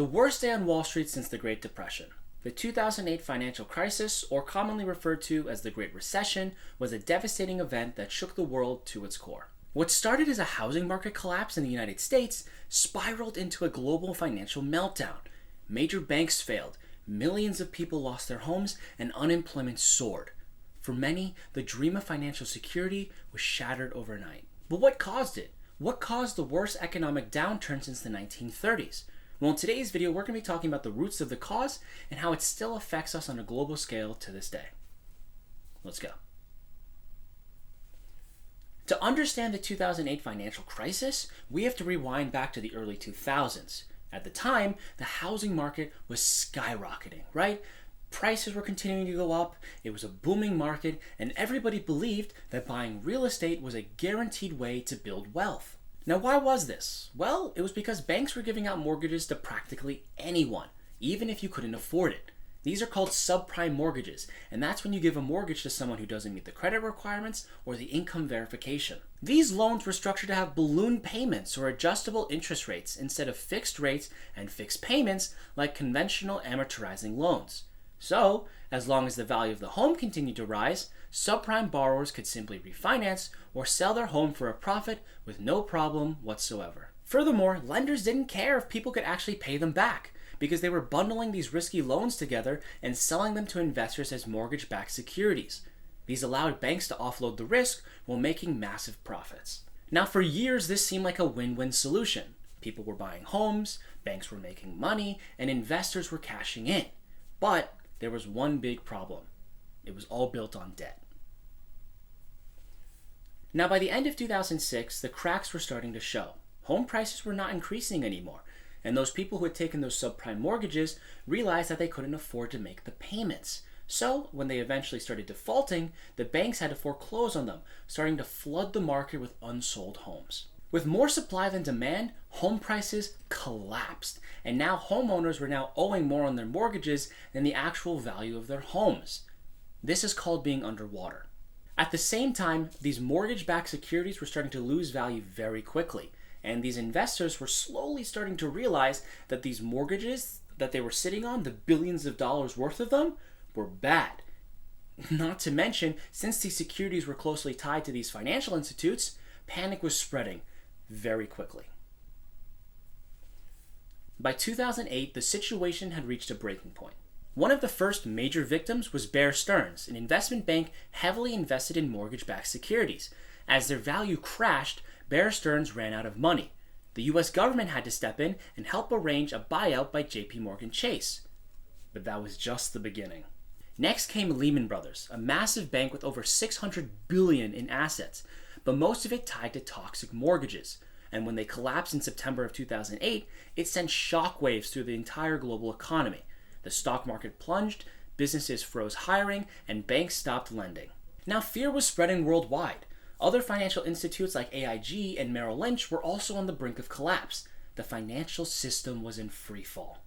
The worst day on Wall Street since the Great Depression. The 2008 financial crisis, or commonly referred to as the Great Recession, was a devastating event that shook the world to its core. What started as a housing market collapse in the United States spiraled into a global financial meltdown. Major banks failed, millions of people lost their homes, and unemployment soared. For many, the dream of financial security was shattered overnight. But what caused it? What caused the worst economic downturn since the 1930s? Well, in today's video, we're going to be talking about the roots of the cause and how it still affects us on a global scale to this day. Let's go. To understand the 2008 financial crisis, we have to rewind back to the early 2000s. At the time, the housing market was skyrocketing, right? Prices were continuing to go up, it was a booming market, and everybody believed that buying real estate was a guaranteed way to build wealth. Now, why was this? Well, it was because banks were giving out mortgages to practically anyone, even if you couldn't afford it. These are called subprime mortgages, and that's when you give a mortgage to someone who doesn't meet the credit requirements or the income verification. These loans were structured to have balloon payments or adjustable interest rates instead of fixed rates and fixed payments like conventional amortizing loans. So, as long as the value of the home continued to rise, subprime borrowers could simply refinance or sell their home for a profit with no problem whatsoever. Furthermore, lenders didn't care if people could actually pay them back because they were bundling these risky loans together and selling them to investors as mortgage-backed securities. These allowed banks to offload the risk while making massive profits. Now, for years, this seemed like a win-win solution. People were buying homes, banks were making money, and investors were cashing in. But there was one big problem. It was all built on debt. Now, by the end of 2006, the cracks were starting to show. Home prices were not increasing anymore, and those people who had taken those subprime mortgages realized that they couldn't afford to make the payments. So, when they eventually started defaulting, the banks had to foreclose on them, starting to flood the market with unsold homes. With more supply than demand, home prices collapsed, and now homeowners were now owing more on their mortgages than the actual value of their homes. This is called being underwater. At the same time, these mortgage-backed securities were starting to lose value very quickly, and these investors were slowly starting to realize that these mortgages that they were sitting on, the billions of dollars worth of them, were bad. Not to mention, since these securities were closely tied to these financial institutes, panic was spreading very quickly. By 2008, the situation had reached a breaking point. One of the first major victims was Bear Stearns, an investment bank heavily invested in mortgage-backed securities. As their value crashed, Bear Stearns ran out of money. The US government had to step in and help arrange a buyout by JP Chase. But that was just the beginning. Next came Lehman Brothers, a massive bank with over $600 billion in assets, but most of it tied to toxic mortgages. And when they collapsed in September of 2008, it sent shockwaves through the entire global economy. The stock market plunged, businesses froze hiring, and banks stopped lending. Now, fear was spreading worldwide. Other financial institutes like AIG and Merrill Lynch were also on the brink of collapse. The financial system was in free fall.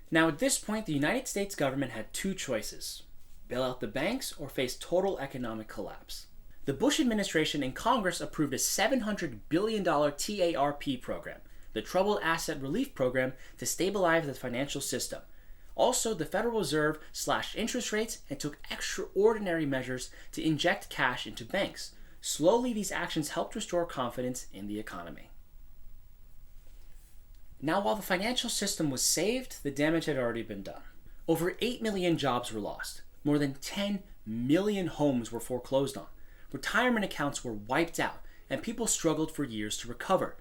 Now, at this point, the United States government had two choices: bail out the banks or face total economic collapse. The Bush administration and Congress approved a $700 billion TARP program, the Troubled Asset Relief Program, to stabilize the financial system. Also, the Federal Reserve slashed interest rates and took extraordinary measures to inject cash into banks. Slowly, these actions helped restore confidence in the economy. Now, while the financial system was saved, the damage had already been done. Over 8 million jobs were lost. More than 10 million homes were foreclosed on. Retirement accounts were wiped out, and people struggled for years to recover.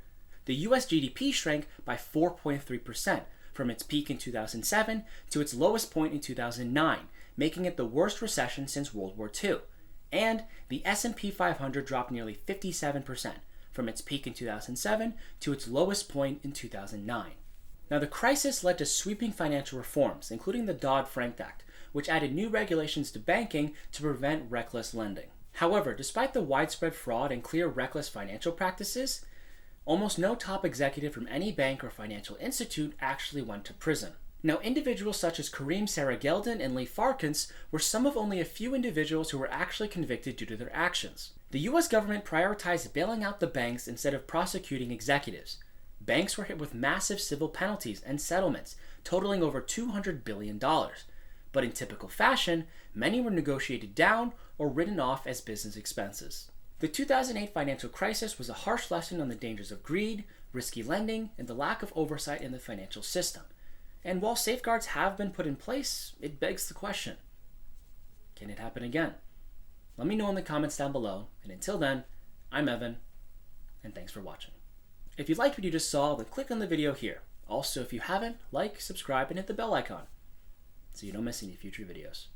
The US GDP shrank by 4.3%, from its peak in 2007 to its lowest point in 2009, making it the worst recession since World War II. And the S&P 500 dropped nearly 57%, from its peak in 2007 to its lowest point in 2009. Now, the crisis led to sweeping financial reforms, including the Dodd-Frank Act, which added new regulations to banking to prevent reckless lending. However, despite the widespread fraud and clear reckless financial practices, almost no top executive from any bank or financial institute actually went to prison. Now, individuals such as Kareem Sarah-Geldin and Lee Farkins were some of only a few individuals who were actually convicted due to their actions. The US government prioritized bailing out the banks instead of prosecuting executives. Banks were hit with massive civil penalties and settlements, totaling over $200 billion. But in typical fashion, many were negotiated down or written off as business expenses. The 2008 financial crisis was a harsh lesson on the dangers of greed, risky lending, and the lack of oversight in the financial system. And while safeguards have been put in place, it begs the question, can it happen again? Let me know in the comments down below, and until then, I'm Evan, and thanks for watching. If you liked what you just saw, then click on the video here. Also, if you haven't, like, subscribe, and hit the bell icon so you don't miss any future videos.